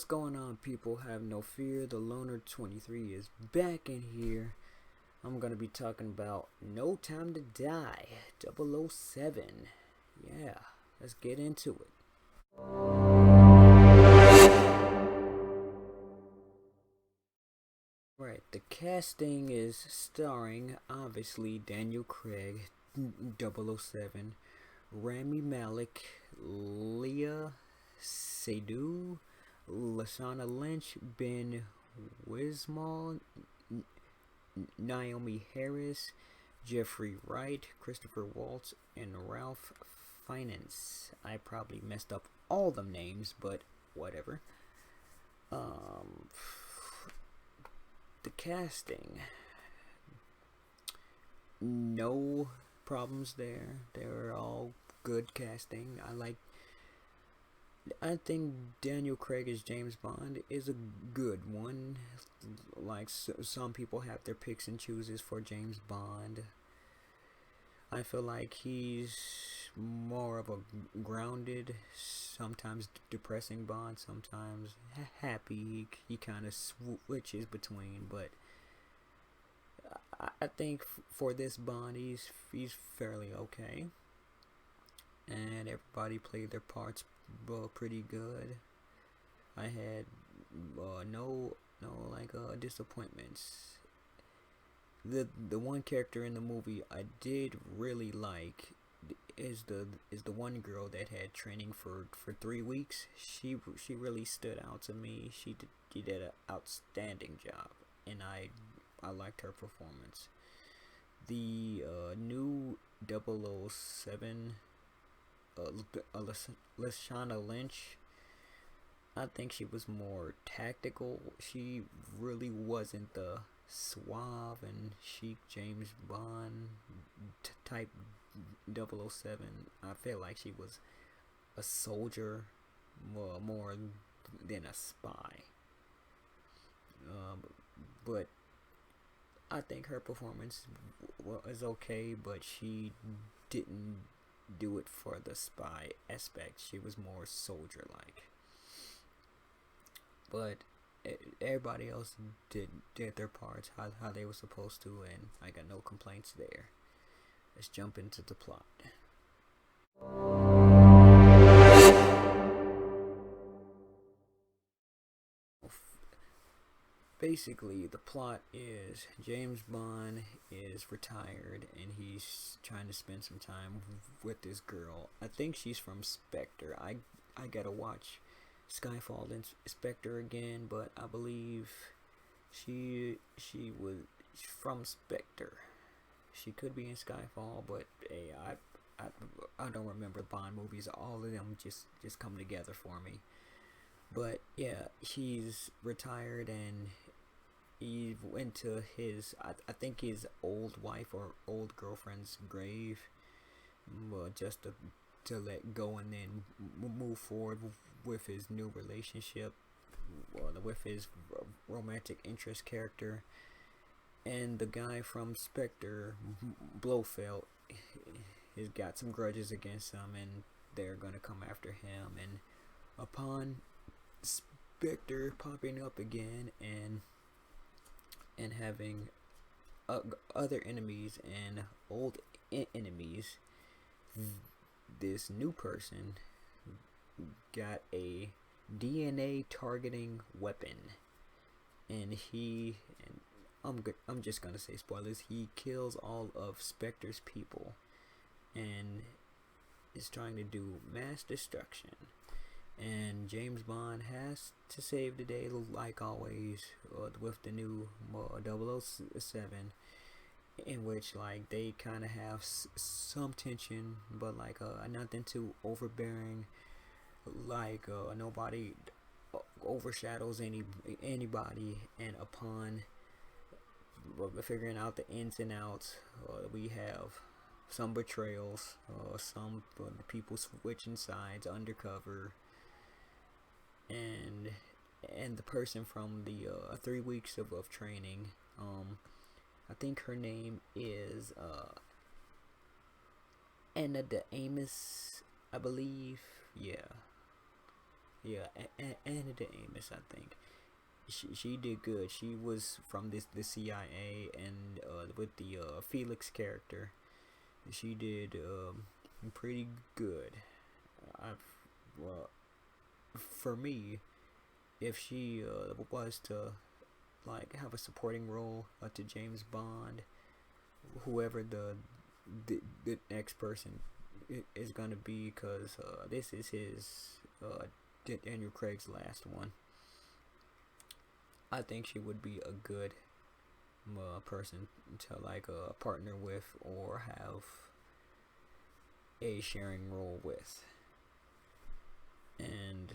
What's going on, people? Have no fear. The Loner 23 is back in here. I'm gonna be talking about No Time to Die, 007. Yeah, let's get into it. Right, the casting is starring, obviously, Daniel Craig, 007, Rami Malek, Leah Seydoux, Lashana Lynch, Ben Wismall, Naomi Harris, Jeffrey Wright, Christopher Waltz, and Ralph Fiennes. I probably messed up all them names, but whatever. Um, the casting, no problems there. They're all good casting. I think Daniel Craig as James Bond is a good one. Like some people have their picks and chooses for James Bond. I feel like he's more of a grounded, sometimes depressing Bond, sometimes happy. He kind of switches between, but I think for this Bond, he's fairly okay, and everybody played their parts pretty good. I had no disappointments. The one character in the movie I did really like is the one girl that had training for 3 weeks. She really stood out to me. She did an outstanding job, and I liked her performance. The new 007, Lashana Lynch, I think she was more tactical. She really wasn't the suave and chic James Bond type 007. I feel like she was a soldier more than a spy. But I think her performance was okay, but she didn't do it for the spy aspect. She was more soldier like. But everybody else did their parts how they were supposed to, and I got no complaints there. Let's jump into the plot. Basically, the plot is James Bond is retired and he's trying to spend some time with this girl. I think she's from Spectre. I gotta watch Skyfall and Spectre again, but I believe she was from Spectre. She could be in Skyfall, but hey, I don't remember Bond movies. All of them just come together for me. But yeah, he's retired and he went to I think his old wife or old girlfriend's grave, well, just to let go and then move forward with his new relationship, well, with his romantic interest character. And the guy from Spectre, Blofeld, he's got some grudges against him, and they're gonna come after him. And upon Spectre popping up again and having other enemies and old enemies, this new person got a DNA targeting weapon, and I'm just gonna say spoilers. He kills all of Spectre's people and is trying to do mass destruction. And James Bond has to save the day, like always, with the new 007, in which like they kind of have some tension, but like nothing too overbearing. Like nobody overshadows anybody, and upon figuring out the ins and outs, we have some betrayals, some people switching sides undercover, and the person from the 3 weeks of training. I think her name is Anna de Amos, I believe. Yeah, Yeah, Anna de Amos, I think. She did good. She was from the CIA, and with the Felix character, she did pretty good. I well, for me, if she was to like have a supporting role to James Bond, whoever the next person is gonna be, because this is his Daniel Craig's last one. I think she would be a good person to like partner with or have a sharing role with. And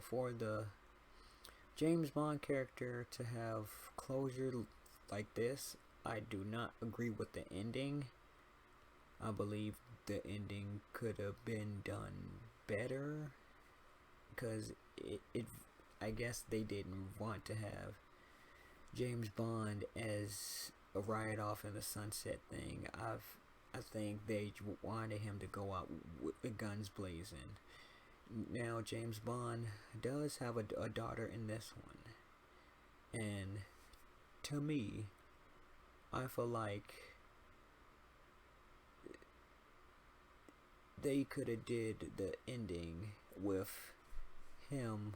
for the James Bond character to have closure like this, I do not agree with the ending. I believe the ending could have been done better, because it I guess they didn't want to have James Bond as a ride off in the sunset thing. I think they wanted him to go out with the guns blazing. Now James Bond does have a daughter in this one, and to me, I feel like they could have did the ending with him,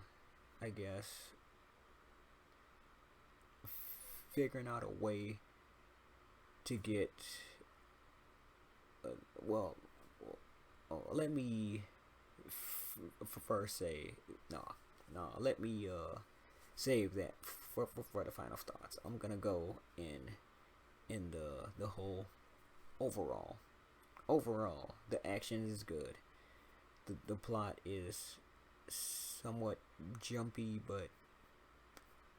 I guess, figuring out a way to get well, let me first say no, let me save that for the final thoughts. I'm gonna go in the whole overall. Overall, the action is good. The plot is somewhat jumpy, but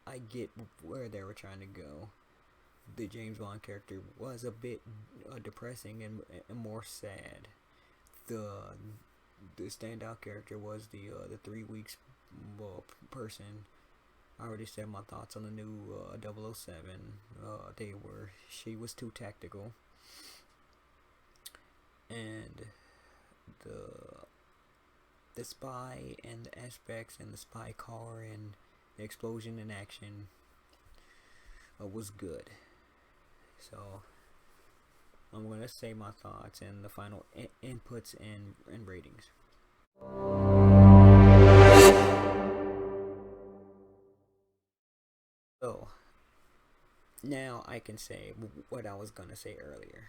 I get where they were trying to go. The James Bond character was a bit depressing and more sad. The the standout character was the 3 weeks person. I already said my thoughts on the new 007. She was too tactical, and the the spy and the aspects and the spy car and the explosion in action was good. So I'm gonna say my thoughts and the final inputs and ratings. So now I can say what I was gonna say earlier.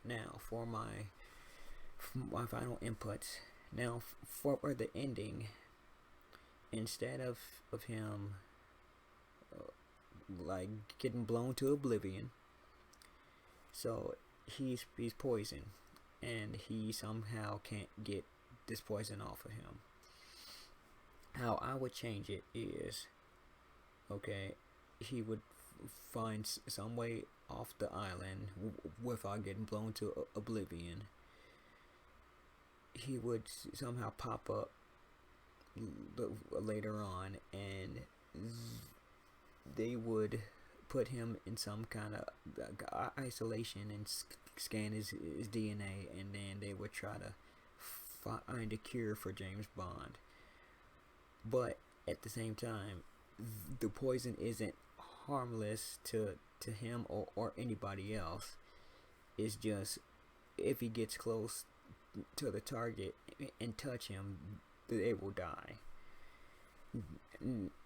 Now for my final inputs. Now for the ending, instead of him like getting blown to oblivion, so he's poisoned, and he somehow can't get this poison off of him. How I would change it is, okay, he would find some way off the island without getting blown to oblivion. He would somehow pop up later on, and they would put him in some kind of isolation and scan his DNA, and then they would try to find a cure for James Bond. But at the same time, the poison isn't harmless to him or anybody else. It's just, if he gets close to the target and touch him, they will die.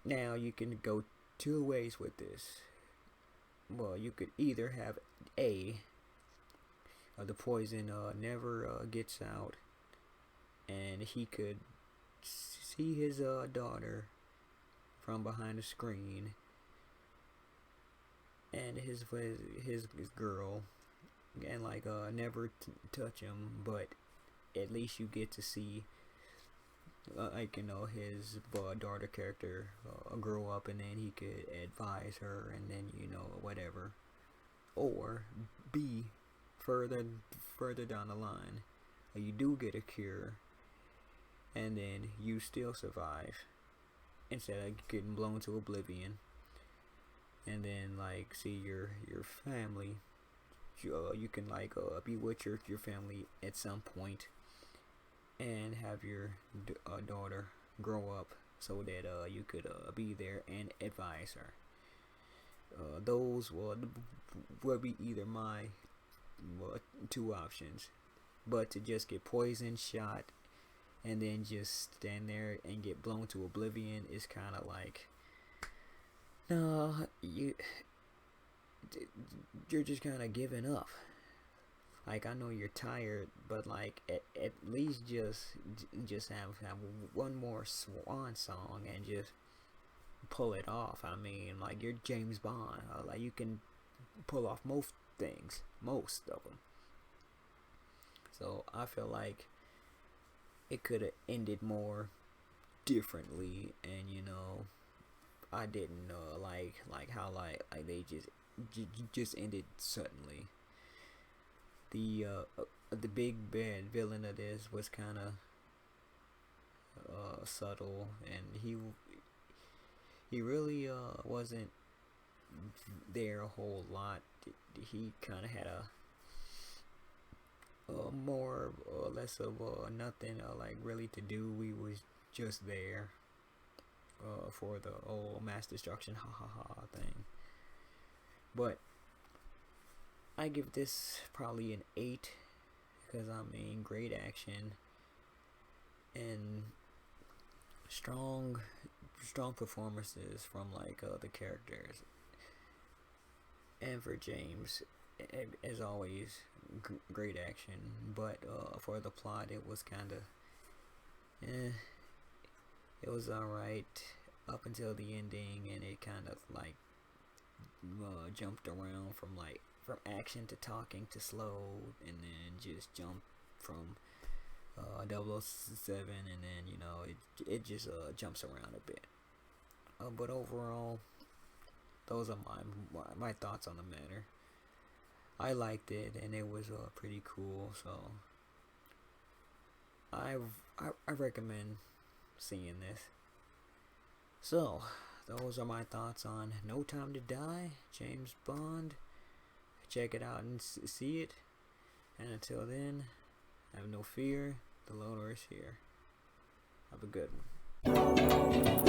Now you can go two ways with this. Well, you could either have the poison never gets out, and he could see his daughter from behind the screen, and his girl, and like never touch him, but at least you get to see like, you know, his daughter character grow up, and then he could advise her, and then, you know, whatever. Or B, further down the line, you do get a cure, and then you still survive instead of getting blown to oblivion, and then like see your family. You can like be with your family at some point, and have your daughter grow up so that you could be there and advise her. Those will be either my two options. But to just get poisoned, shot, and then just stand there and get blown to oblivion is kind of like, no, you're just kind of giving up. Like, I know you're tired, but like at least just have one more swan song and just pull it off. I mean, like, you're James Bond. Like, you can pull off most of them. So I feel like it could have ended more differently, and I didn't like how they just ended suddenly. The big bad villain of this was kind of subtle, and he really wasn't there a whole lot. He kind of had a more or less of nothing like really to do. We was just there for the old mass destruction ha ha ha thing. But I give this probably an 8, because I mean, great action and strong performances from like the characters, and for James, as always, great action. But for the plot, it was kind of it was alright up until the ending, and it kind of like jumped around from action to talking to slow, and then just jumped from 007, and then it just jumps around a bit. But overall, those are my thoughts on the matter. I liked it, and it was pretty cool. So I recommend seeing this. So those are my thoughts on No Time to Die, James Bond. Check it out and see it. And until then, have no fear. The loader is here. Have a good one.